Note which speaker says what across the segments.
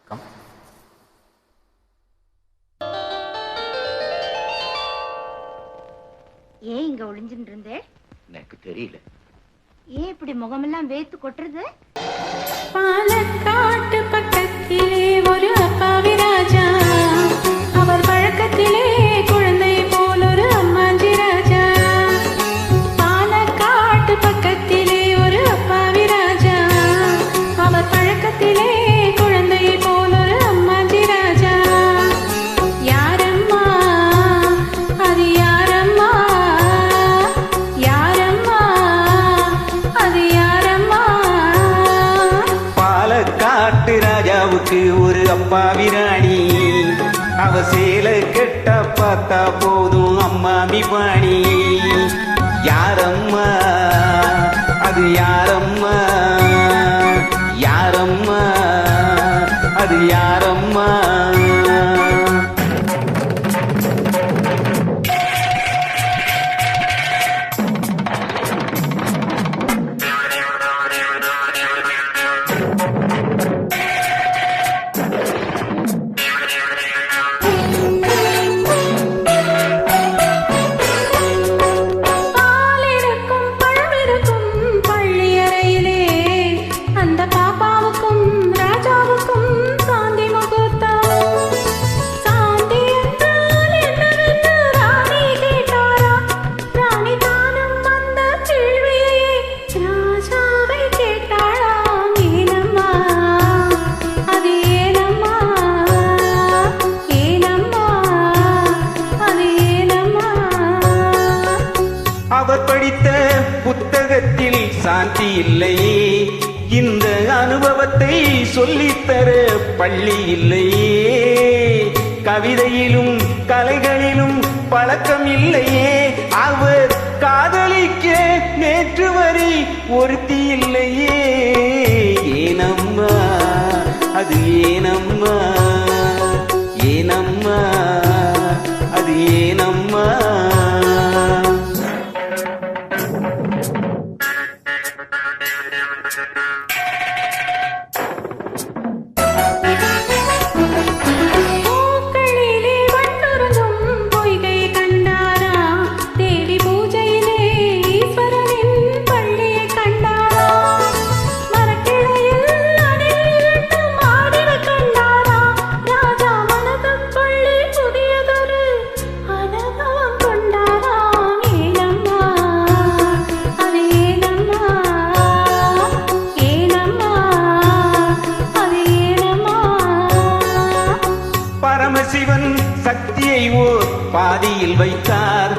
Speaker 1: Come.
Speaker 2: ஏன் இங்க ஒளிஞ்சுட்டு இருந்தே?
Speaker 1: எனக்கு தெரியல.
Speaker 2: ஏன் இப்படி முகமெல்லாம் வேத்து கொட்டுறது?
Speaker 3: பாலக்காட்டு பக்கத்திலே ஒரு அப்பாவி ராஜா, அவர் பழக்கத்திலே குழந்தை போல் ஒரு அம்மாஞ்சி ராஜா. பாலக்காட்டு பக்கத்திலே ஒரு அப்பாவி ராஜா, அவர் பழக்கத்திலே குழந்தை போல் ஒரு அம்மாஞ்சி ராஜா. யாரம்மா அது யாரம்மா, யாரம்மா அது யாரம்மா?
Speaker 4: பாலக்காட்டு ராஜாவுக்கு ஒரு அப்பாவி ராணி, அவ சேலை கெட்ட பார்த்தா போதும் அம்மாமி பாணி. யாரம்மா அது யாரம்மா, யாரம்மா அது யாரம்மா?
Speaker 3: பாலிருக்கும் பழமிருக்கும் பள்ளியறையிலே, அந்த பாப்பாவுக்கும் ராஜாவுக்கும் சாந்தி முகூர்த்தம். சாந்தி என்றால் என்னவென்று ராணி கேட்டாரா? ராணி தானும் அந்த கேள்வியை ராஜாவை கேட்டாளாம். ஏனம்மா அது ஏனம்மா, ஏனம்மா அது ஏனம்மா?
Speaker 4: அவர் படித்த புத்தகத்தில் சாந்தி இல்லையே, இந்த அனுபவத்தை சொல்லித்தர பள்ளி இல்லையே. கவிதையிலும் கலைகளிலும் பழக்கம் இல்லையே, அவர் காதலிக்க நேற்று வரை ஒருத்தி இல்லையே. ஏனம்மா அது ஏனம்மா, ஏனம்மா அது ஏனம்மா?
Speaker 3: பூக்களிலே வண்டுறங்கும் பொய்கை கண்டாரா? தேவி பூஜையிலே ஈஸ்வரனின் பள்ளியை கண்டாரா? மரக்கிளையில் அணில் இரண்டும் ஆடிடக் கண்டாரா? ராஜா மனதுக்குள்ளே புதியதொரு அனுபவம் கொண்டாராம். ஏனம்மா அது ஏனம்மா, ஏனம்மா அது ஏனம்மா?
Speaker 4: பரமசிவன் சக்தியை ஓர் பாதியில் வைத்தார்,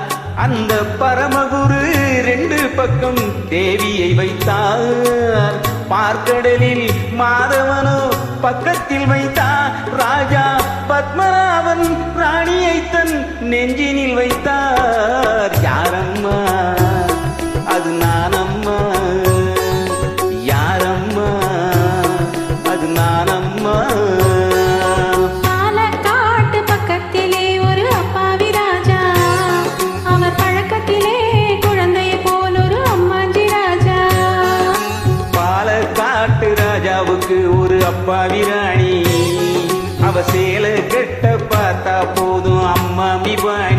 Speaker 4: அந்த பரமகுரு ரெண்டு பக்கம் தேவியை வைத்தார். பார்க்கடலில் மாதவனோ பக்கத்தில் வைத்தார். ராஜா பத்மநாபன் ராணியை தன் நெஞ்சினில் வைத்தார். யாரம்மா அது நானம்மா, யாரம்மா அது நானம்மா?
Speaker 3: பாலக்காட்டு பக்கத்திலே ஒரு அப்பாவி ராஜா, அவர் பழக்கத்திலே குழந்தை போல் ஒரு அம்மாஞ்சி ராஜா.
Speaker 4: பாலக்காட்டு ராஜாவுக்கு ஒரு அப்பாவி ராணி, அவ சேலை கெட்ட பார்த்தா போதும் அம்மாமி பாணி.